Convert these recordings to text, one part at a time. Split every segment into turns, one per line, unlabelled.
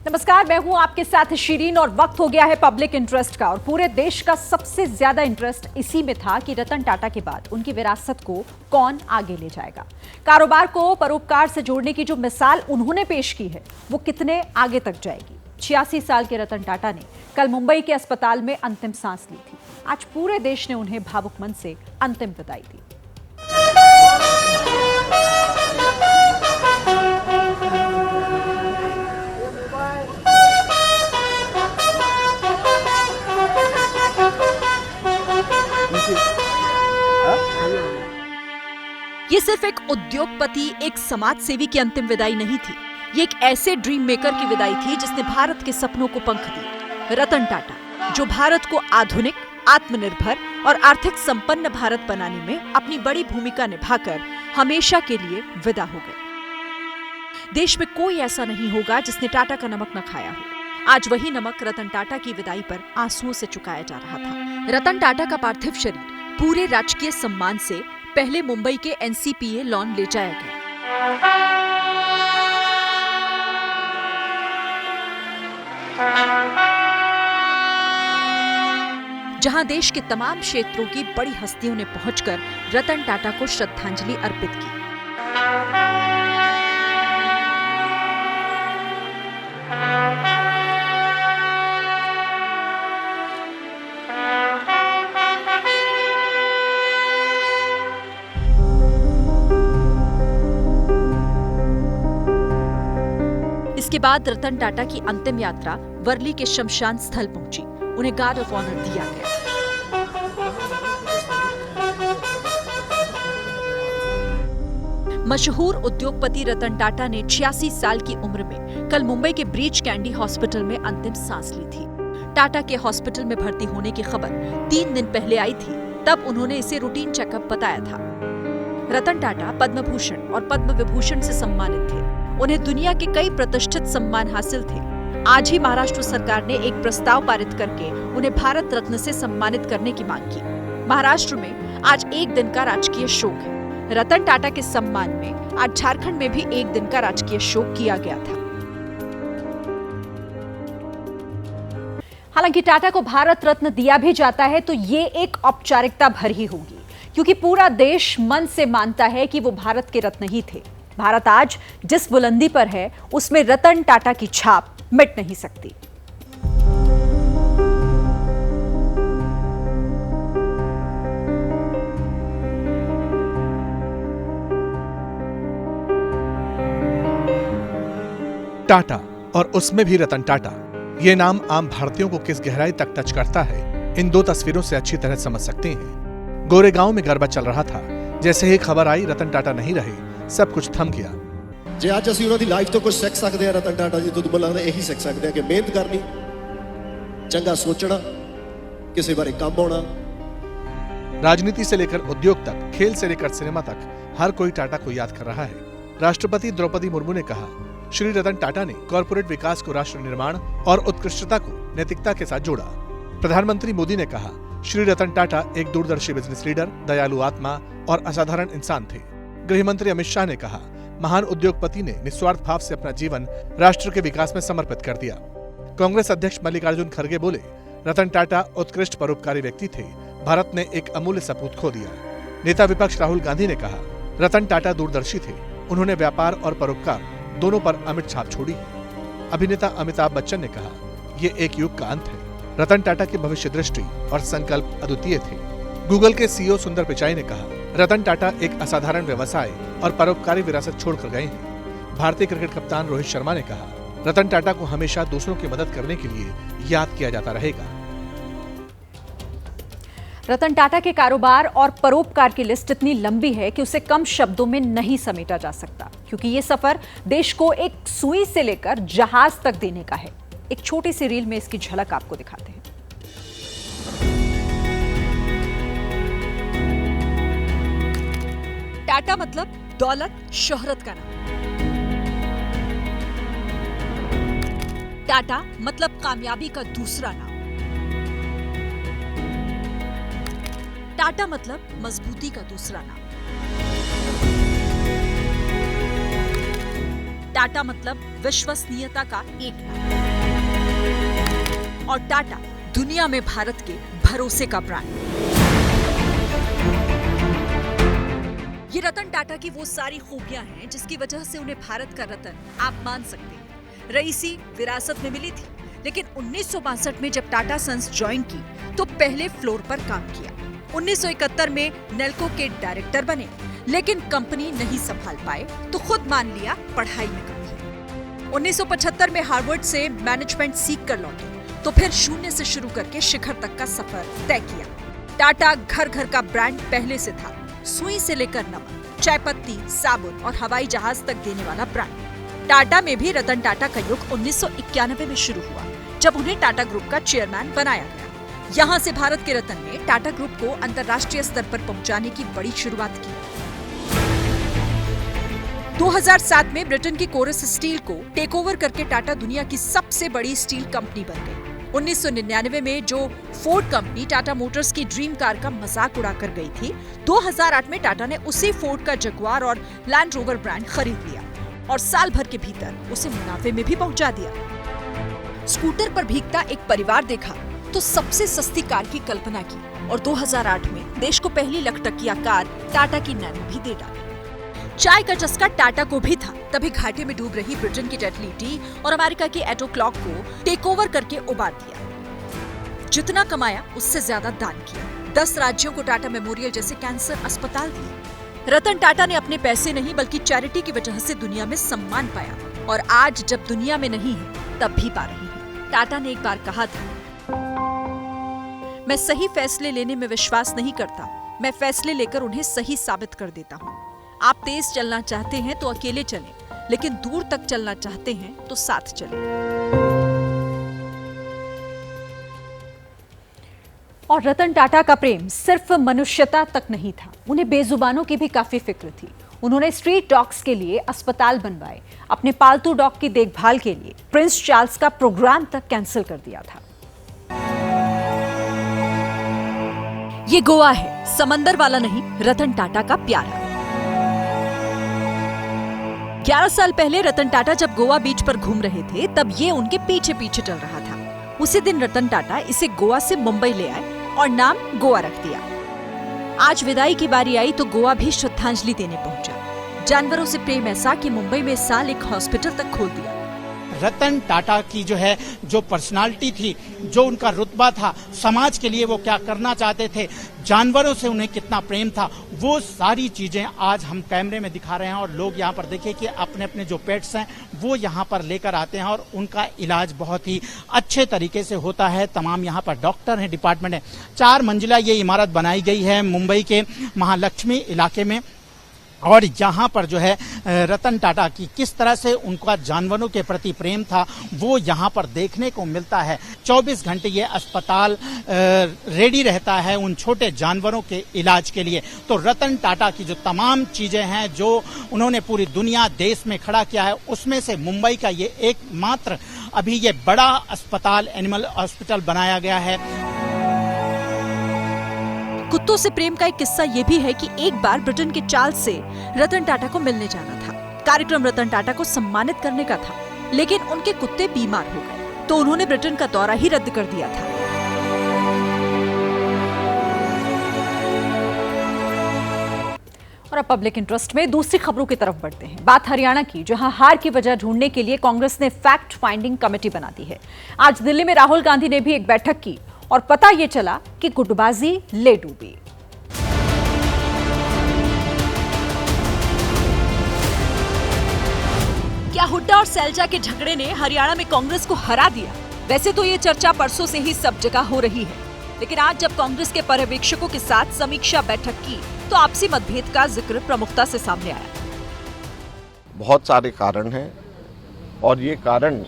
नमस्कार, मैं हूं आपके साथ शीरीन और वक्त हो गया है पब्लिक इंटरेस्ट का। और पूरे देश का सबसे ज्यादा इंटरेस्ट इसी में था कि रतन टाटा के बाद उनकी विरासत को कौन आगे ले जाएगा। कारोबार को परोपकार से जोड़ने की जो मिसाल उन्होंने पेश की है वो कितने आगे तक जाएगी। 86 साल के रतन टाटा ने कल मुंबई के अस्पताल में अंतिम सांस ली थी। आज पूरे देश ने उन्हें भावुक मन से अंतिम विदाई दी। ये सिर्फ एक उद्योगपति, एक समाज सेवी की अंतिम विदाई नहीं थी। ये एक ऐसे ड्रीम मेकर की विदाई थी जिसने भारत के सपनों को पंख दिए। रतन टाटा, जो भारत को आधुनिक, आत्मनिर्भर और आर्थिक संपन्न भारत बनाने में अपनी बड़ी भूमिका निभाकर हमेशा के लिए विदा हो गए। देश में कोई ऐसा नहीं होगा जिसने टाटा का नमक न खाया हो। आज वही नमक रतन टाटा की विदाई पर आंसुओं से चुकाया जा रहा था। रतन टाटा का पार्थिव शरीर पूरे राजकीय सम्मान से पहले मुंबई के एनसीपीए लॉन ले जाया गया। जहां देश के तमाम क्षेत्रों की बड़ी हस्तियों ने पहुंचकर रतन टाटा को श्रद्धांजलि अर्पित की। इसके बाद रतन टाटा की अंतिम यात्रा वर्ली के शमशान स्थल पहुंची। उन्हें गार्ड ऑफ ऑनर दिया गया। मशहूर उद्योगपति रतन टाटा ने 86 साल की उम्र में कल मुंबई के ब्रीच कैंडी हॉस्पिटल में अंतिम सांस ली थी। टाटा के हॉस्पिटल में भर्ती होने की खबर 3 दिन पहले आई थी। तब उन्होंने इसे रूटीन चेकअप बताया था। रतन टाटा पद्म भूषण और पद्म विभूषण से सम्मानित थे। उन्हें दुनिया के कई प्रतिष्ठित सम्मान हासिल थे। आज ही महाराष्ट्र सरकार ने एक प्रस्ताव पारित करके उन्हें भारत रत्न से सम्मानित करने की मांग की। महाराष्ट्र में आज एक दिन का राजकीय शोक है। रतन टाटा के सम्मान में आज झारखंड में भी एक दिन का राजकीय शोक किया गया था। हालांकि टाटा को भारत रत्न दिया भी जाता है तो ये एक औपचारिकता भर ही होगी, क्योंकि पूरा देश मन से मानता है कि वो भारत के रत्न ही थे। भारत आज जिस बुलंदी पर है उसमें रतन टाटा की छाप मिट नहीं सकती।
टाटा और उसमें भी रतन टाटा, ये नाम आम भारतीयों को किस गहराई तक टच करता है, इन 2 तस्वीरों से अच्छी तरह समझ सकते हैं। गोरेगांव में गरबा चल रहा था। जैसे ही खबर आई रतन टाटा नहीं रहे, सब कुछ थम गया।
जे आज ਅਸੀਂ ਉਹਨਾਂ ਦੀ ਲਾਈਫ ਤੋਂ ਕੁਝ ਸਿੱਖ ਸਕਦੇ ਹਾਂ ਰਤਨ ਟਾਟਾ ਜੀ ਤੋਂ ਲੱਗਦਾ ਇਹੀ ਸਿੱਖ ਸਕਦੇ ਹਾਂ ਕਿ ਮਿਹਨਤ ਕਰਨੀ, ਚੰਗਾ ਸੋਚਣਾ, ਕਿਸੇ ਬਾਰੇ ਕੰਮ ਆਉਣਾ।
राजनीति से लेकर उद्योग तक, खेल से लेकर सिनेमा तक, हर कोई टाटा को याद कर रहा है। राष्ट्रपति द्रौपदी मुर्मू ने कहा, श्री रतन टाटा ने कॉर्पोरेट विकास को राष्ट्र निर्माण और उत्कृष्टता को नैतिकता के साथ जोड़ा। प्रधानमंत्री मोदी ने कहा, श्री रतन टाटा एक दूरदर्शी बिजनेस लीडर, दयालु आत्मा और असाधारण इंसान थे। गृह मंत्री अमित शाह ने कहा, महान उद्योगपति ने निस्वार्थ भाव से अपना जीवन राष्ट्र के विकास में समर्पित कर दिया। कांग्रेस अध्यक्ष मल्लिकार्जुन खड़गे बोले, रतन टाटा उत्कृष्ट परोपकारी व्यक्ति थे। भारत ने एक अमूल्य सपूत खो दिया। नेता विपक्ष राहुल गांधी ने कहा, रतन टाटा दूरदर्शी थे। उन्होंने व्यापार और परोपकार दोनों पर अमिट छाप छोड़ी। अभिनेता अमिताभ बच्चन ने कहा, ये एक युग का अंत है। रतन टाटा की भविष्य दृष्टि और संकल्प अद्वितीय थे। गूगल के सीईओ सुंदर पिचाई ने कहा, रतन टाटा एक असाधारण व्यवसाय और परोपकारी विरासत छोड़कर गए हैं। भारतीय क्रिकेट कप्तान रोहित शर्मा ने कहा, रतन टाटा को हमेशा दूसरों की मदद करने के लिए याद किया जाता रहेगा।
रतन टाटा के कारोबार और परोपकार की लिस्ट इतनी लंबी है कि उसे कम शब्दों में नहीं समेटा जा सकता, क्योंकि ये सफर देश को एक सुई से लेकर जहाज तक देने का है। एक छोटी सी रील में इसकी झलक आपको दिखाते हैं। टाटा मतलब दौलत, शोहरत का नाम। टाटा मतलब कामयाबी का दूसरा नाम। टाटा मतलब मजबूती का दूसरा नाम। टाटा मतलब विश्वसनीयता का एक नाम और टाटा दुनिया में भारत के भरोसे का ब्रांड। ये रतन टाटा की वो सारी खूबियां हैं जिसकी वजह से उन्हें भारत का रतन आप मान सकते हैं। रईसी विरासत में मिली थी, लेकिन 1962 में जब टाटा सन्स ज्वाइन की तो पहले फ्लोर पर काम किया। 1971 में नेल्को के डायरेक्टर बने, लेकिन कंपनी नहीं संभाल पाए तो खुद मान लिया पढ़ाई में कमी है। 1975 में हार्वर्ड से मैनेजमेंट सीख कर लौटे तो फिर शून्य से शुरू करके शिखर तक का सफर तय किया। टाटा घर घर का ब्रांड पहले से था, सुई से लेकर नमक, चाय पत्ती, साबुन और हवाई जहाज तक देने वाला ब्रांड। टाटा में भी रतन टाटा का युग 1991 में शुरू हुआ, जब उन्हें टाटा ग्रुप का चेयरमैन बनाया गया। यहाँ से भारत के रतन ने टाटा ग्रुप को अंतर्राष्ट्रीय स्तर पर पहुंचाने की बड़ी शुरुआत की। 2007 में ब्रिटेन की कोरस स्टील को टेक ओवर करके टाटा दुनिया की सबसे बड़ी स्टील कंपनी बन गई। 1999 में जो फोर्ड कंपनी टाटा मोटर्स की ड्रीम कार का मजाक उड़ाकर गई थी, 2008 में टाटा ने उसी फोर्ड का जगुआर और लैंड रोवर ब्रांड खरीद लिया और साल भर के भीतर उसे मुनाफे में भी पहुंचा दिया। स्कूटर पर भीगता एक परिवार देखा तो सबसे सस्ती कार की कल्पना की और 2008 में देश को पहली लखटकिया कार टाटा की नैनो भी दे डाली। चाय का चस्का टाटा को भी था, तभी घाटे में डूब रही ब्रिटेन की टेटली टी और अमेरिका की एटो क्लॉक को टेक ओवर करके उबार दिया। जितना कमाया उससे ज्यादा दान किया। 10 राज्यों को टाटा मेमोरियल जैसे कैंसर अस्पताल दिए। रतन टाटा ने अपने पैसे नहीं बल्कि चैरिटी की वजह से दुनिया में सम्मान पाया और आज जब दुनिया में नहीं है तब भी पा रही है। टाटा ने एक बार कहा था, मैं सही फैसले लेने में विश्वास नहीं करता, मैं फैसले लेकर उन्हें सही साबित कर देता हूँ। आप तेज चलना चाहते हैं तो अकेले चलें, लेकिन दूर तक चलना चाहते हैं तो साथ चलें। और रतन टाटा का प्रेम सिर्फ मनुष्यता तक नहीं था, उन्हें बेजुबानों की भी काफी फिक्र थी। उन्होंने स्ट्रीट डॉग्स के लिए अस्पताल बनवाए, अपने पालतू डॉग की देखभाल के लिए प्रिंस चार्ल्स का प्रोग्राम तक कैंसिल कर दिया था। ये गोवा है, समंदर वाला नहीं, रतन टाटा का प्यारा। 11 साल पहले रतन टाटा जब गोवा बीच पर घूम रहे थे तब ये उनके पीछे पीछे चल रहा था। उसी दिन रतन टाटा इसे गोवा से मुंबई ले आए और नाम गोवा रख दिया। आज विदाई की बारी आई तो गोवा भी श्रद्धांजलि देने पहुंचा। जानवरों से प्रेम ऐसा कि मुंबई में साल एक हॉस्पिटल तक खोल दिया।
रतन टाटा की जो पर्सनालिटी थी, जो उनका रुतबा था, समाज के लिए वो क्या करना चाहते थे, जानवरों से उन्हें कितना प्रेम था, वो सारी चीजें आज हम कैमरे में दिखा रहे हैं। और लोग यहाँ पर देखिए कि अपने अपने जो पेट्स हैं वो यहाँ पर लेकर आते हैं और उनका इलाज बहुत ही अच्छे तरीके से होता है। तमाम यहाँ पर डॉक्टर हैं, डिपार्टमेंट है। 4 मंजिला ये इमारत बनाई गई है मुंबई के महालक्ष्मी इलाके में। और यहाँ पर रतन टाटा की किस तरह से उनका जानवरों के प्रति प्रेम था वो यहाँ पर देखने को मिलता है। 24 घंटे ये अस्पताल रेडी रहता है उन छोटे जानवरों के इलाज के लिए। तो रतन टाटा की जो तमाम चीजें हैं जो उन्होंने पूरी दुनिया देश में खड़ा किया है, उसमें से मुंबई का ये एकमात्र अभी ये बड़ा अस्पताल, एनिमल हॉस्पिटल बनाया गया है।
कुत्तों से प्रेम का एक किस्सा ये भी है कि एक बार ब्रिटेन के चार्ल्स से रतन टाटा को मिलने जाना था। कार्यक्रम रतन टाटा को सम्मानित करने का था, लेकिन उनके कुत्ते बीमार हो गए तो उन्होंने ब्रिटेन का दौरा ही रद्द कर दिया था। और अब पब्लिक इंटरेस्ट में दूसरी खबरों की तरफ बढ़ते हैं। बात हरियाणा की, जहां हार की वजह ढूंढने के लिए कांग्रेस ने फैक्ट फाइंडिंग कमेटी बना दी है। आज दिल्ली में राहुल गांधी ने भी एक बैठक की और पता ये चला कि गुटबाजी ले डूबी। क्या हुड्डा और सैलजा के झगड़े ने हरियाणा में कांग्रेस को हरा दिया? वैसे तो ये चर्चा परसों से ही सब जगह हो रही है, लेकिन आज जब कांग्रेस के पर्यवेक्षकों के साथ समीक्षा बैठक की तो आपसी मतभेद का जिक्र प्रमुखता से सामने आया।
बहुत सारे कारण हैं और ये कारण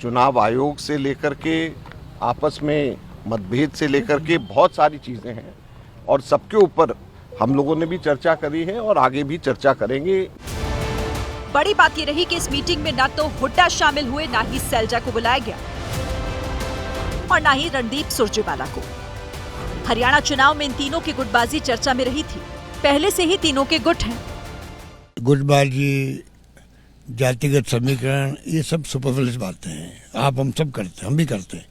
चुनाव आयोग से लेकर के आपस में मतभेद से लेकर के बहुत सारी चीजें हैं और सबके ऊपर हम लोगों ने भी चर्चा करी है और आगे भी चर्चा करेंगे।
बड़ी बात ये रही कि इस मीटिंग में न तो हुड्डा शामिल हुए, ना ही सैलजा को बुलाया गया और ना ही रणदीप सुरजेवाला को। हरियाणा चुनाव में इन तीनों की गुटबाजी चर्चा में रही थी। पहले से ही तीनों के गुट हैं।
गुटबाजी जातिगत समीकरण, ये सब सुपरफ्लुअस बातें हैं। आप हम सब करते हैं, हम भी करते हैं,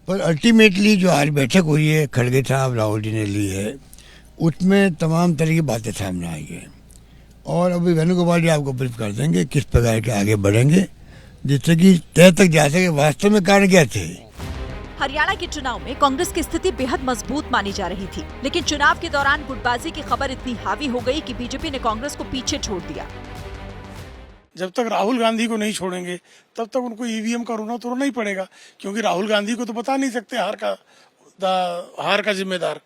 पर अल्टीमेटली जो आज बैठक हुई है खड़गे साहब राहुल जी ने ली है, उसमें तमाम तरह की बातें सामने आई है और अभी वेणुगोपाल जी आपको ब्रीफ कर देंगे किस प्रकार के आगे बढ़ेंगे जिससे कि तय तक जा सके वास्तव में कारण क्या थे।
हरियाणा के चुनाव में कांग्रेस की स्थिति बेहद मजबूत मानी जा रही थी, लेकिन चुनाव के दौरान गुटबाजी की खबर इतनी हावी हो गई कि बीजेपी ने कांग्रेस को पीछे छोड़ दिया।
जब तक राहुल गांधी को नहीं छोड़ेंगे तब तक उनको ईवीएम का रोना तोड़ना ही पड़ेगा, क्योंकि राहुल गांधी को तो बता नहीं सकते हार का जिम्मेदार,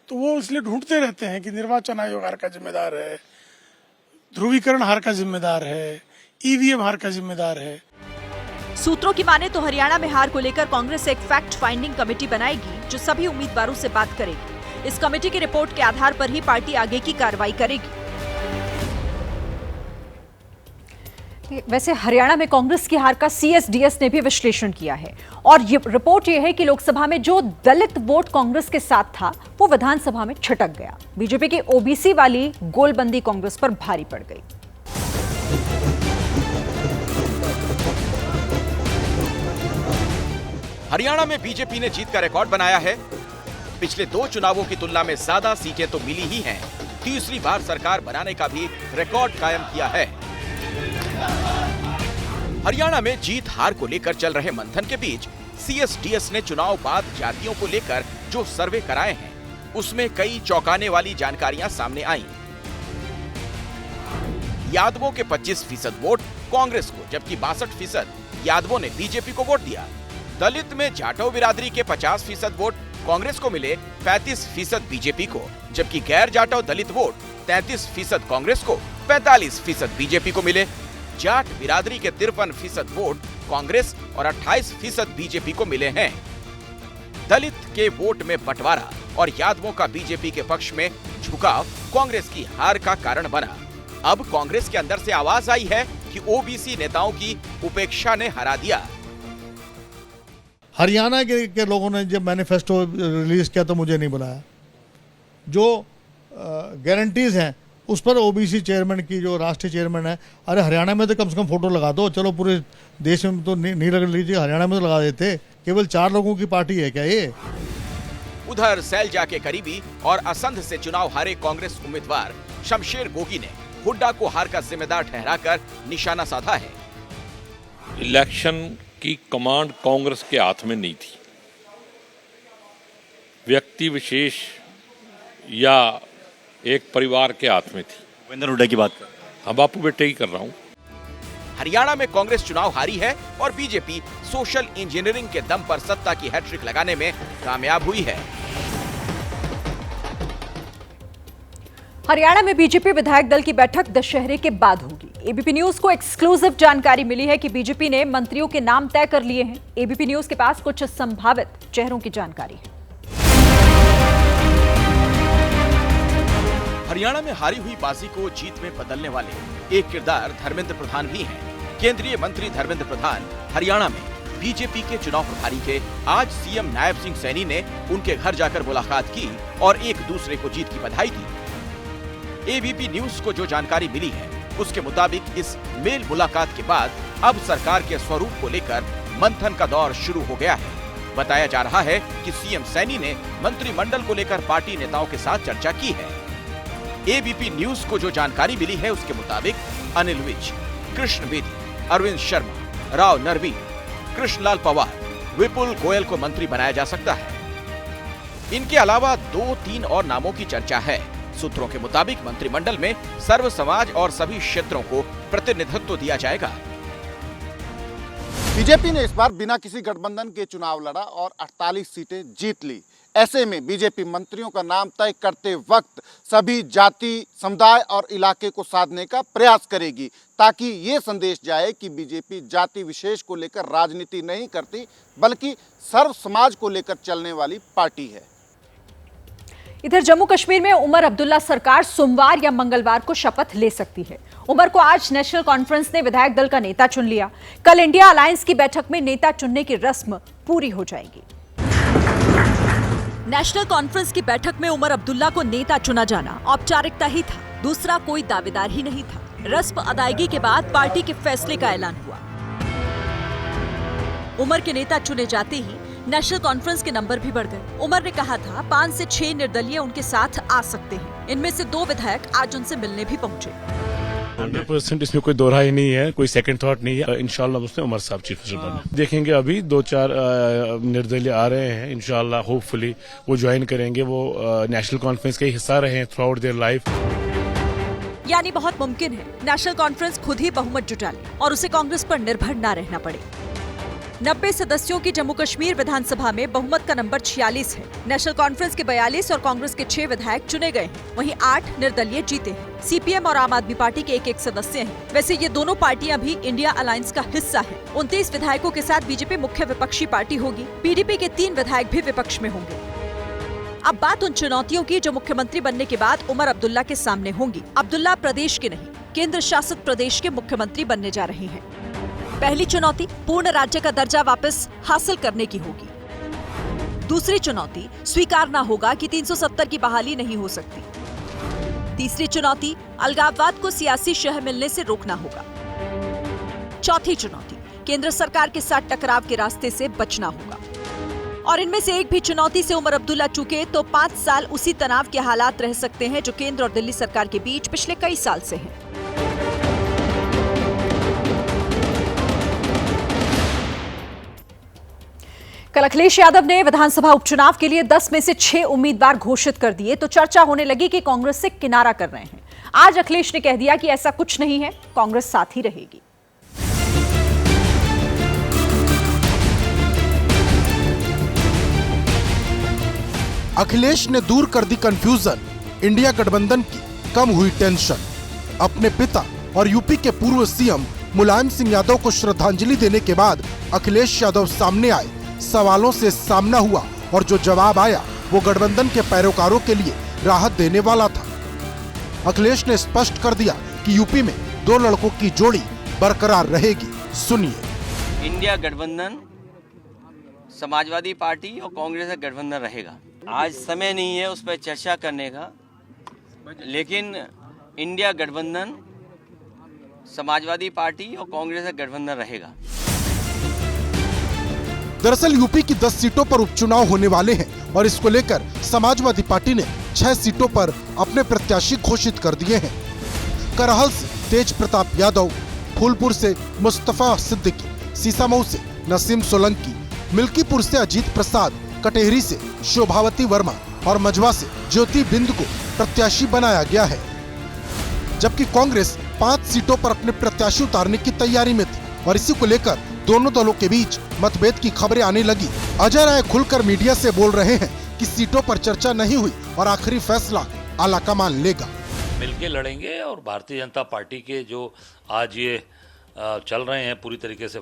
तो वो इसलिए ढूंढते रहते हैं कि निर्वाचन आयोग हार का जिम्मेदार है, ध्रुवीकरण हार का जिम्मेदार है, ईवीएम हार का जिम्मेदार है।
सूत्रों की माने तो हरियाणा में हार को लेकर कांग्रेस एक फैक्ट फाइंडिंग कमेटी बनाएगी जो सभी उम्मीदवारों से बात करेगी। इस कमेटी की रिपोर्ट के आधार पर ही पार्टी आगे की कार्रवाई करेगी।
वैसे हरियाणा में कांग्रेस की हार का सीएसडीएस ने भी विश्लेषण किया है और ये रिपोर्ट ये है कि लोकसभा में जो दलित वोट कांग्रेस के साथ था वो विधानसभा में छटक गया। बीजेपी की ओबीसी वाली गोलबंदी कांग्रेस पर भारी पड़ गई।
हरियाणा में बीजेपी ने जीत का रिकॉर्ड बनाया है। पिछले 2 चुनावों की तुलना में ज्यादा सीटें तो मिली ही हैं। तीसरी बार सरकार बनाने का भी रिकॉर्ड कायम किया है। हरियाणा में जीत हार को लेकर चल रहे मंथन के बीच सीएसडीएस ने चुनाव बाद जातियों को लेकर जो सर्वे कराए हैं उसमें कई चौंकाने वाली जानकारियां सामने आईं। यादवों के 25% वोट कांग्रेस को, जबकि 62% यादवों ने बीजेपी को वोट दिया। दलित में जाटव बिरादरी के 50% वोट कांग्रेस को मिले, 35% बीजेपी को, जबकि गैर जाटव दलित वोट 33% कांग्रेस को, 45% बीजेपी को मिले। जाट बिरादरी के 53% वोट कांग्रेस और 28% बीजेपी को मिले हैं। दलित के वोट में बंटवारा और यादवों का बीजेपी के पक्ष में झुकाव कांग्रेस की हार का कारण बना। अब कांग्रेस के अंदर से आवाज आई है कि ओबीसी नेताओं की उपेक्षा ने हरा दिया।
हरियाणा के लोगों ने जब मैनिफेस्टो रिलीज किया तो मुझे नहीं बुलाया। जो गारंटीज हैं उस पर ओबीसी चेयरमैन की, जो राष्ट्रीय चेयरमैन है, अरे हरियाणा में तो कम से कम फोटो लगा दो, चलो पूरे देश में तो नहीं लगा लीजिए, हरियाणा में तो लगा देते। केवल 4 लोगों की पार्टी है क्या ये?
उधर सैलजा के करीबी और असंध से चुनाव हारे कांग्रेस उम्मीदवार शमशेर गोगी ने हुड्डा को हार का जिम्मेदार ठहराकर निशाना साधा है।
इलेक्शन की कमांड कांग्रेस के हाथ में नहीं थी। व्यक्ति विशेष या एक परिवार के हाथ में थी।
भूपेंद्र हुड्डा की बात कर,
हाँ बापू बेटे ही कर रहा हूँ।
हरियाणा में कांग्रेस चुनाव हारी है और बीजेपी सोशल इंजीनियरिंग के दम पर सत्ता की हैट्रिक लगाने में कामयाब हुई है।
हरियाणा में बीजेपी विधायक दल की बैठक दशहरे के बाद होगी। एबीपी न्यूज को एक्सक्लूसिव जानकारी मिली है कि बीजेपी ने मंत्रियों के नाम तय कर लिए हैं। एबीपी न्यूज के पास कुछ संभावित चेहरों की जानकारी है।
हरियाणा में हारी हुई बाजी को जीत में बदलने वाले एक किरदार धर्मेंद्र प्रधान भी हैं। केंद्रीय मंत्री धर्मेंद्र प्रधान हरियाणा में बीजेपी के चुनाव प्रभारी थे। आज सीएम नायब सिंह सैनी ने उनके घर जाकर मुलाकात की और एक दूसरे को जीत की बधाई दी। एबीपी न्यूज को जो जानकारी मिली है उसके मुताबिक इस मेल मुलाकात के बाद अब सरकार के स्वरूप को लेकर मंथन का दौर शुरू हो गया है। बताया जा रहा है कि सीएम सैनी ने मंत्रिमंडल को लेकर पार्टी नेताओं के साथ चर्चा की है। एबीपी न्यूज को जो जानकारी मिली है उसके मुताबिक अनिल विज, कृष्ण बेदी, अरविंद शर्मा, राव नरवीर, कृष्णलाल पवार, विपुल गोयल को मंत्री बनाया जा सकता है। इनके अलावा 2-3 और नामों की चर्चा है। सूत्रों के मुताबिक मंत्रिमंडल में सर्व समाज और सभी क्षेत्रों को प्रतिनिधित्व दिया जाएगा।
बीजेपी ने इस बार बिना किसी गठबंधन के चुनाव लड़ा और 48 सीटें जीत ली। ऐसे में बीजेपी मंत्रियों का नाम तय करते वक्त सभी जाति, समुदाय और इलाके को साधने का प्रयास करेगी, ताकि ये संदेश जाए कि बीजेपी जाति विशेष को लेकर राजनीति नहीं करती, बल्कि सर्व समाज को लेकर चलने वाली पार्टी है।
इधर जम्मू कश्मीर में उमर अब्दुल्ला सरकार सोमवार या मंगलवार को शपथ ले सकती है। उमर को आज नेशनल कॉन्फ्रेंस ने विधायक दल का नेता चुन लिया। कल इंडिया अलायंस की बैठक में नेता चुनने की रस्म पूरी हो जाएगी।
नेशनल कॉन्फ्रेंस की बैठक में उमर अब्दुल्ला को नेता चुना जाना औपचारिकता ही था। दूसरा कोई दावेदार ही नहीं था। रस्म अदायगी के बाद पार्टी के फैसले का ऐलान हुआ। उमर के नेता चुने जाते ही नेशनल कॉन्फ्रेंस के नंबर भी बढ़ गए। उमर ने कहा था 5 से 6 निर्दलीय उनके साथ आ सकते हैं। इनमें से 2 विधायक आज उनसे मिलने भी पहुंचे।
100% इसमें कोई दोहरा ही नहीं है, कोई सेकंड थॉट नहीं है। इंशाल्लाह उसमें उमर साहब चीफ मिनिस्टर बने। देखेंगे अभी 2-4 निर्दलीय आ रहे हैं, इंशाल्लाह होपफुली वो ज्वाइन करेंगे। वो नेशनल कॉन्फ्रेंस का हिस्सा रहे हैं थ्रू आउट देयर लाइफ।
यानी बहुत मुमकिन है नेशनल कॉन्फ्रेंस खुद ही बहुमत जुटा ले और उसे कांग्रेस पर निर्भर न रहना पड़े। 90 सदस्यों की जम्मू कश्मीर विधानसभा में बहुमत का नंबर 46 है। नेशनल कॉन्फ्रेंस के 42 और कांग्रेस के 6 विधायक चुने गए हैं। वहीं 8 निर्दलीय जीते हैं। सीपीएम और आम आदमी पार्टी के 1-1 सदस्य हैं। वैसे ये दोनों पार्टियां भी इंडिया अलायंस का हिस्सा है। 29 विधायकों के साथ बीजेपी मुख्य विपक्षी पार्टी होगी। पीडीपी के 3 विधायक भी विपक्ष में होंगे। अब बात उन चुनौतियों की जो मुख्यमंत्री बनने के बाद उमर अब्दुल्ला के सामने होंगी। अब्दुल्ला प्रदेश के नहीं, केंद्र शासित प्रदेश के मुख्यमंत्री बनने जा रहे हैं। पहली चुनौती पूर्ण राज्य का दर्जा वापस हासिल करने की होगी। दूसरी चुनौती स्वीकारना होगा कि 370 की बहाली नहीं हो सकती। तीसरी चुनौती अलगाववाद को सियासी शह मिलने से रोकना होगा। चौथी चुनौती केंद्र सरकार के साथ टकराव के रास्ते से बचना होगा। और इनमें से एक भी चुनौती से उमर अब्दुल्ला चूके तो 5 साल उसी तनाव के हालात रह सकते हैं जो केंद्र और दिल्ली सरकार के बीच पिछले कई साल से हैं। कल अखिलेश यादव ने विधानसभा उपचुनाव के लिए 10 में से 6 उम्मीदवार घोषित कर दिए तो चर्चा होने लगी कि कांग्रेस से किनारा कर रहे हैं। आज अखिलेश ने कह दिया कि ऐसा कुछ नहीं है, कांग्रेस साथ ही रहेगी।
अखिलेश ने दूर कर दी कंफ्यूजन, इंडिया गठबंधन की कम हुई टेंशन। अपने पिता और यूपी के पूर्व सीएम मुलायम सिंह यादव को श्रद्धांजलि देने के बाद अखिलेश यादव सामने आए। सवालों से सामना हुआ और जो जवाब आया वो गठबंधन के पैरोकारों के लिए राहत देने वाला था। अखिलेश ने स्पष्ट कर दिया कि यूपी में 2 लड़कों की जोड़ी बरकरार रहेगी। सुनिए।
इंडिया गठबंधन समाजवादी पार्टी और कांग्रेस का गठबंधन रहेगा। आज समय नहीं है उस पर चर्चा करने का, लेकिन इंडिया गठबंधन समाजवादी पार्टी और कांग्रेस का गठबंधन रहेगा।
दरअसल यूपी की 10 सीटों पर उपचुनाव होने वाले हैं और इसको लेकर समाजवादी पार्टी ने 6 सीटों पर अपने प्रत्याशी घोषित कर दिए हैं। करहल से तेज प्रताप यादव, फूलपुर से मुस्तफा सिद्दीकी, सीसामऊ से नसीम सोलंकी, मिल्कीपुर से अजीत प्रसाद, कटेहरी से शोभावती वर्मा और मझवा से ज्योति बिंद को प्रत्याशी बनाया गया है। जबकि कांग्रेस 5 सीटों पर अपने प्रत्याशी उतारने की तैयारी में थी और इसी को लेकर दोनों दलों के बीच मतभेद की खबरें आने लगी। अजय राय खुलकर मीडिया से बोल रहे हैं कि सीटों पर चर्चा नहीं हुई और आखिरी फैसला आलाकमान लेगा।
मिलके लड़ेंगे और भारतीय जनता पार्टी के जो आज ये चल रहे हैं पूरी तरीके से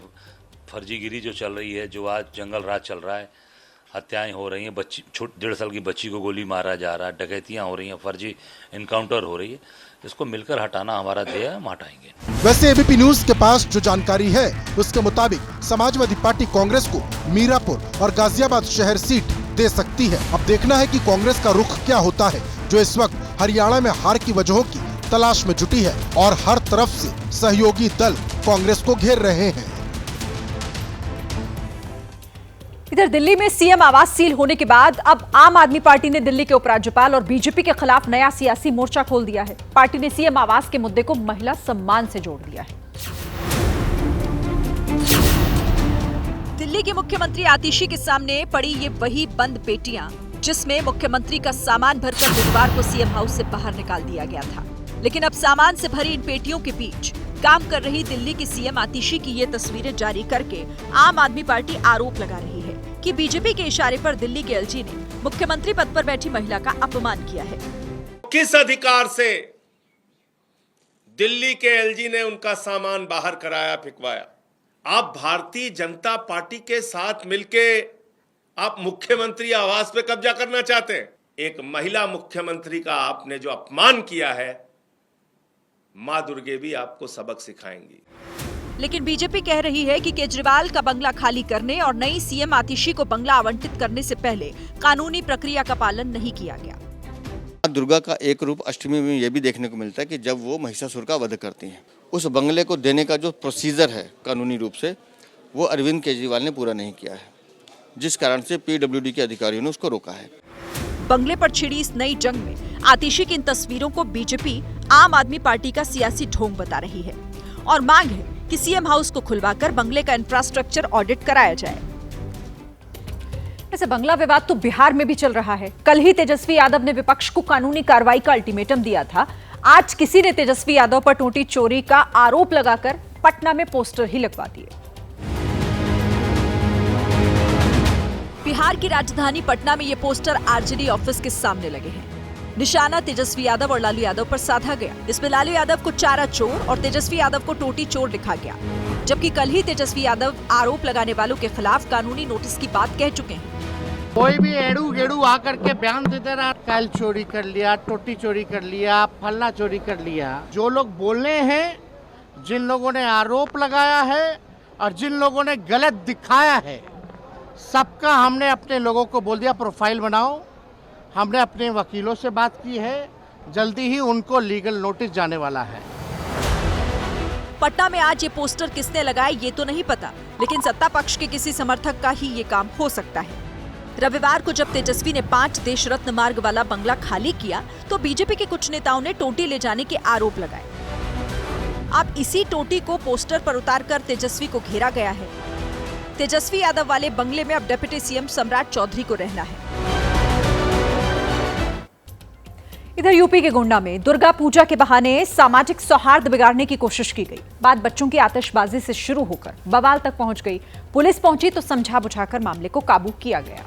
फर्जीगिरी जो चल रही है, जो आज जंगल राज चल रहा है, हत्याएं हो रही हैं, बच्ची 1.5 साल की बच्ची को गोली मारा जा रहा है, डकैतियां हो रही हैं, फर्जी इनकाउंटर हो रही है, इसको मिलकर हटाना हमारा ध्येय है, हम हटाएंगे।
वैसे एबीपी न्यूज के पास जो जानकारी है उसके मुताबिक समाजवादी पार्टी कांग्रेस को मीरापुर और गाजियाबाद शहर सीट दे सकती है। अब देखना है कि कांग्रेस का रुख क्या होता है, जो इस वक्त हरियाणा में हार की वजहों की तलाश में जुटी है और हर तरफ से सहयोगी दल कांग्रेस को घेर रहे हैं।
इधर दिल्ली में सीएम आवास सील होने के बाद अब आम आदमी पार्टी ने दिल्ली के उपराज्यपाल और बीजेपी के खिलाफ नया सियासी मोर्चा खोल दिया है। पार्टी ने सीएम आवास के मुद्दे को महिला सम्मान से जोड़ दिया है।
दिल्ली के मुख्यमंत्री आतिशी के सामने पड़ी ये वही बंद पेटियां जिसमें मुख्यमंत्री का सामान भरकर बुधवार को सीएम हाउस से बाहर निकाल दिया गया था। लेकिन अब सामान से भरी इन पेटियों के बीच काम कर रही दिल्ली की सीएम आतिशी की ये तस्वीरें जारी करके आम आदमी पार्टी आरोप लगा रही है कि बीजेपी के इशारे पर दिल्ली के एलजी ने मुख्यमंत्री पद पर बैठी महिला का अपमान किया है।
किस अधिकार से दिल्ली के एलजी ने उनका सामान बाहर कराया, फिकवाया? आप भारतीय जनता पार्टी के साथ मिलके आप मुख्यमंत्री आवास पे कब्जा करना चाहते हैं। एक महिला मुख्यमंत्री का आपने जो अपमान किया है, मां दुर्गे भी आपको सबक सिखाएंगी।
लेकिन बीजेपी कह रही है कि केजरीवाल का बंगला खाली करने और नई सीएम आतिशी को बंगला आवंटित करने से पहले कानूनी प्रक्रिया का पालन नहीं किया गया।
दुर्गा का एक रूप अष्टमी में ये भी देखने को मिलता है कि जब वो महिषासुर का वध करती हैं, उस बंगले को देने का जो प्रोसीजर है कानूनी रूप से, वो अरविंद केजरीवाल ने पूरा नहीं किया है, जिस कारण से पीडब्ल्यूडी के अधिकारियों ने उसको रोका है।
बंगले पर छिड़ी इस नई जंग में आतिशी की इन तस्वीरों को बीजेपी आम आदमी पार्टी का सियासी ढोंग बता रही है और मांग है कि सीएम हाउस को खुलवाकर बंगले का इंफ्रास्ट्रक्चर ऑडिट कराया जाए।
वैसे बंगला विवाद तो बिहार में भी चल रहा है। कल ही तेजस्वी यादव ने विपक्ष को कानूनी कार्रवाई का अल्टीमेटम दिया था। आज किसी ने तेजस्वी यादव पर टोटी चोरी का आरोप लगाकर पटना में पोस्टर ही लगवा दिए।
बिहार की राजधानी पटना में ये पोस्टर आरजेडी ऑफिस के सामने लगे हैं। निशाना तेजस्वी यादव और लालू यादव पर साधा गया। इसमें लालू यादव को चारा चोर और तेजस्वी यादव को टोटी चोर लिखा गया, जबकि कल ही तेजस्वी यादव आरोप लगाने वालों के खिलाफ कानूनी नोटिस की बात कह चुके हैं।
कोई भी एड़ू गेड़ू आकर के बयान देते रहा, काल चोरी कर लिया, टोटी चोरी कर लिया, फलना चोरी कर लिया। जो लोग बोलने हैं, जिन लोगों ने आरोप लगाया है और जिन लोगों ने गलत दिखाया है, सबका हमने अपने लोगों को बोल दिया प्रोफाइल बनाओ। हमने अपने वकीलों से बात की है, जल्दी ही उनको लीगल नोटिस जाने वाला है।
पटना में आज ये पोस्टर किसने लगाए ये तो नहीं पता, लेकिन सत्ता पक्ष के किसी समर्थक का ही ये काम हो सकता है। रविवार को जब तेजस्वी ने 5 देश रत्न मार्ग वाला बंगला खाली किया तो बीजेपी के कुछ नेताओं ने टोटी ले जाने के आरोप लगाए। अब इसी टोटी को पोस्टर पर उतारकर तेजस्वी को घेरा गया है। तेजस्वी यादव वाले बंगले में अब डिप्टी सीएम सम्राट चौधरी को रहना है।
इधर यूपी के गोंडा में दुर्गा पूजा के बहाने सामाजिक सौहार्द बिगाड़ने की कोशिश की गई। बात बच्चों की आतिशबाजी से शुरू होकर बवाल तक पहुंच गई। पुलिस पहुंची तो समझा बुझाकर मामले को काबू किया गया।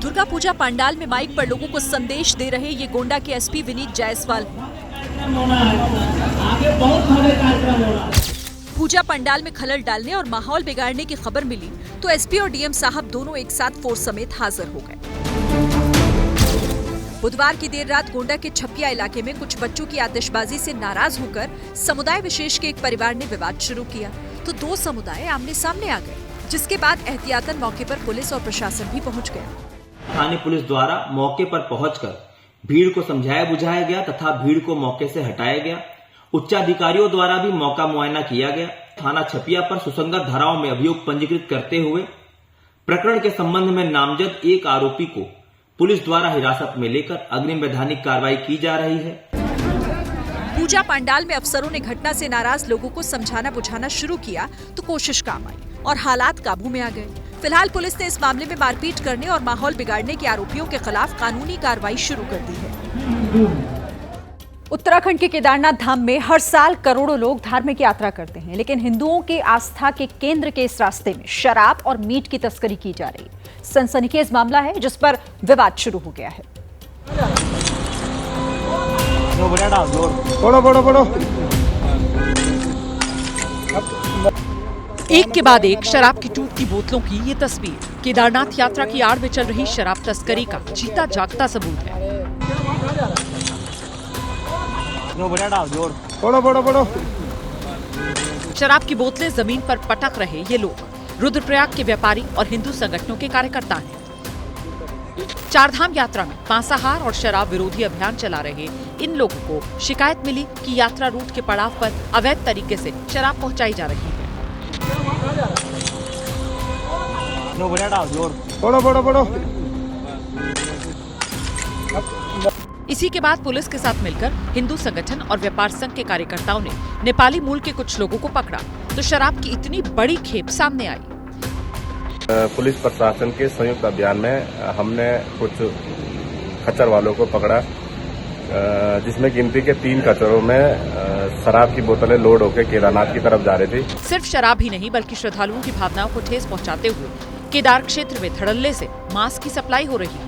दुर्गा पूजा पंडाल में माइक पर लोगों को संदेश दे रहे ये गोंडा के एसपी विनीत जायसवाल। पूजा पंडाल में खलल डालने और माहौल बिगाड़ने की खबर मिली तो एसपी और डीएम साहब दोनों एक साथ फोर्स समेत हाजिर हो गए। बुधवार की देर रात गोंडा के छपिया इलाके में कुछ बच्चों की आतिशबाजी से नाराज होकर समुदाय विशेष के एक परिवार ने विवाद शुरू किया तो 2 समुदाय आमने सामने आ गए, जिसके बाद एहतियातन मौके पर पुलिस और प्रशासन भी पहुंच गया।
थाने पुलिस द्वारा मौके पर पहुंचकर भीड़ को समझाया बुझाया गया तथा भीड़ को मौके से हटाया गया। उच्चाधिकारियों द्वारा भी मौका मुआयना किया गया। थाना छपिया पर सुसंगत धाराओं में अभियोग पंजीकृत करते हुए प्रकरण के संबंध में नामजद एक आरोपी को पुलिस द्वारा हिरासत में लेकर अग्रिम वैधानिक कार्रवाई की जा रही है।
पूजा पंडाल में अफसरों ने घटना से नाराज लोगों को समझाना बुझाना शुरू किया तो कोशिश काम आई और हालात काबू में आ गए। फिलहाल पुलिस ने इस मामले में मारपीट करने और माहौल बिगाड़ने के आरोपियों के खिलाफ कानूनी कार्रवाई शुरू कर दी है।
उत्तराखंड के केदारनाथ धाम में हर साल करोड़ों लोग धार्मिक यात्रा करते हैं, लेकिन हिंदुओं के आस्था के केंद्र के इस रास्ते में शराब और मीट की तस्करी की जा रही। सनसनीखेज मामला है जिस पर विवाद शुरू हो गया है।
एक के बाद एक शराब की टूटती बोतलों की ये तस्वीर केदारनाथ यात्रा की आड़ में चल रही शराब तस्करी का जीता जागता सबूत है। शराब की बोतलें जमीन पर पटक रहे ये लोग रुद्रप्रयाग के व्यापारी और हिंदू संगठनों के कार्यकर्ता हैं। चारधाम यात्रा में मांसाहार और शराब विरोधी अभियान चला रहे इन लोगों को शिकायत मिली कि यात्रा रूट के पड़ाव पर अवैध तरीके से शराब पहुंचाई जा रही है। इसी के बाद पुलिस के साथ मिलकर हिंदू संगठन और व्यापार संघ के कार्यकर्ताओं ने नेपाली मूल के कुछ लोगों को पकड़ा तो शराब की इतनी बड़ी खेप सामने आई।
पुलिस प्रशासन के संयुक्त अभियान में हमने कुछ खच्चर वालों को पकड़ा, जिसमें गिनती के 3 खच्चरों में शराब की बोतलें लोड होकर केदारनाथ की तरफ जा रही थी।
सिर्फ शराब ही नहीं बल्कि श्रद्धालुओं की भावनाओं को ठेस पहुंचाते हुए केदार क्षेत्र में धड़ल्ले से मांस की सप्लाई हो रही है,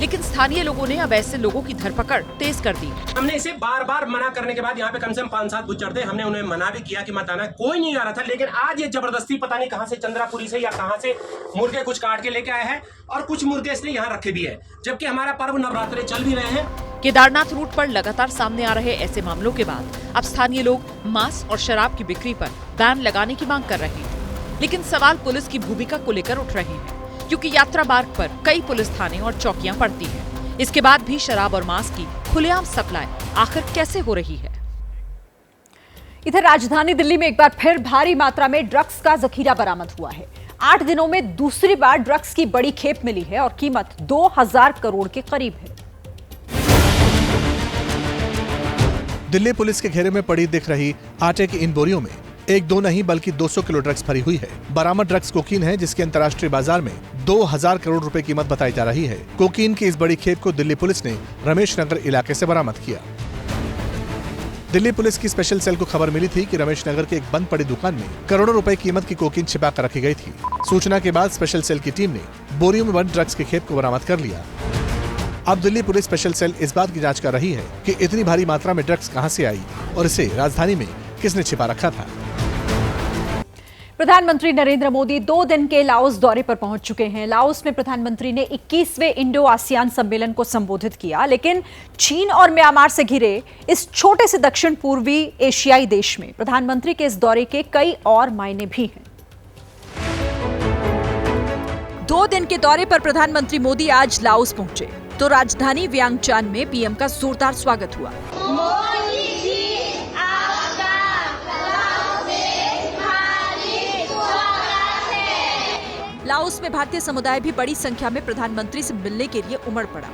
लेकिन स्थानीय लोगों ने अब ऐसे लोगों की धरपकड़ तेज कर दी।
हमने इसे बार बार मना करने के बाद यहाँ पे कम से कम 5-7 बुच्चर थे, हमने उन्हें मना भी किया कि मत आना, कोई नहीं आ रहा था। लेकिन आज ये जबरदस्ती पता नहीं कहाँ से चंद्रापुरी से या कहाँ से मुर्गे कुछ काट के लेके आए हैं और कुछ मुर्गे इसने यहाँ रखे भी है, जबकि हमारा पर्व नवरात्रे चल भी रहे हैं।
केदारनाथ रूट पर लगातार सामने आ रहे ऐसे मामलों के बाद अब स्थानीय लोग मांस और शराब की बिक्री पर बैन लगाने की मांग कर रहे हैं, लेकिन सवाल पुलिस की भूमिका को लेकर उठ रहे हैं। क्योंकि यात्रा मार्ग पर कई पुलिस थाने और चौकियां पड़ती हैं। इसके बाद भी शराब और मांस की खुलेआम सप्लाई आखिर कैसे हो रही है?
इधर राजधानी दिल्ली में एक बार फिर भारी मात्रा में ड्रग्स का जखीरा बरामद हुआ है। 8 दिनों में दूसरी बार ड्रग्स की बड़ी खेप मिली है और कीमत 2000 करोड़ के करीब है।
दिल्ली पुलिस के घेरे में पड़ी दिख रही आटे की इन बोरियों में 1-2 नहीं बल्कि 200 किलो ड्रग्स भरी हुई है। बरामद ड्रग्स कोकीन है, जिसकी अंतर्राष्ट्रीय बाजार में 2000 करोड़ रुपए कीमत बताई जा रही है। कोकीन की इस बड़ी खेप को दिल्ली पुलिस ने रमेश नगर इलाके से बरामद किया। दिल्ली पुलिस की स्पेशल सेल को खबर मिली थी कि रमेश नगर के एक बंद पड़ी दुकान में करोड़ों रुपए कीमत की कोकीन छिपा कर रखी गई थी। सूचना के बाद स्पेशल सेल की टीम ने बोरियों में बंद ड्रग्स की खेप को बरामद कर लिया। अब दिल्ली पुलिस स्पेशल सेल इस बात की जांच कर रही है कि इतनी भारी मात्रा में ड्रग्स कहां से आई और इसे राजधानी में किसने छिपा रखा था।
प्रधानमंत्री नरेंद्र मोदी 2 दिन के लाओस दौरे पर पहुंच चुके हैं। लाओस में प्रधानमंत्री ने 21वें इंडो आसियान सम्मेलन को संबोधित किया, लेकिन चीन और म्यांमार से घिरे इस छोटे से दक्षिण पूर्वी एशियाई देश में प्रधानमंत्री के इस दौरे के कई और मायने भी हैं।
2 दिन के दौरे पर प्रधानमंत्री मोदी आज लाओस पहुंचे तो राजधानी वियंगचान में पीएम का जोरदार स्वागत हुआ। लाओस में भारतीय समुदाय भी बड़ी संख्या में प्रधानमंत्री से मिलने के लिए उमड़ पड़ा।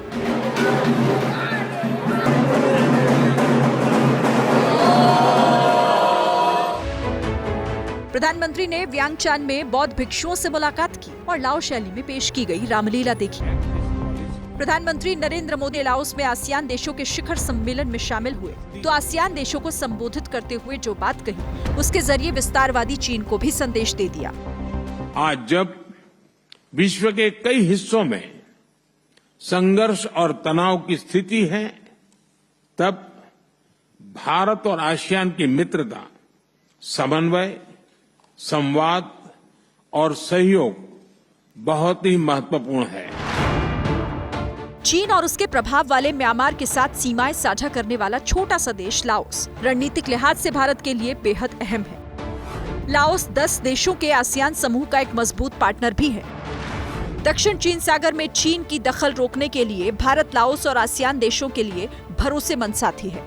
प्रधानमंत्री ने वियंगचान में बौद्ध भिक्षुओं से मुलाकात की और लाओ शैली में पेश की गई रामलीला देखी। प्रधानमंत्री नरेंद्र मोदी लाओस में आसियान देशों के शिखर सम्मेलन में शामिल हुए तो आसियान देशों को संबोधित करते हुए जो बात कही, उसके जरिए विस्तारवादी चीन को भी संदेश दे दिया।
आज जब विश्व के कई हिस्सों में संघर्ष और तनाव की स्थिति है, तब भारत और आसियान की मित्रता, समन्वय, संवाद और सहयोग बहुत ही महत्वपूर्ण है।
चीन और उसके प्रभाव वाले म्यांमार के साथ सीमाएं साझा करने वाला छोटा सा देश लाओस रणनीतिक लिहाज से भारत के लिए बेहद अहम है। लाओस 10 देशों के आसियान समूह का एक मजबूत पार्टनर भी है। दक्षिण चीन सागर में चीन की दखल रोकने के लिए भारत लाओस और आसियान देशों के लिए भरोसेमंद साथी है।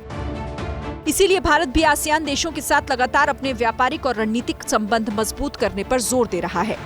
इसीलिए भारत भी आसियान देशों के साथ लगातार अपने व्यापारिक और रणनीतिक संबंध मजबूत करने पर जोर दे रहा है।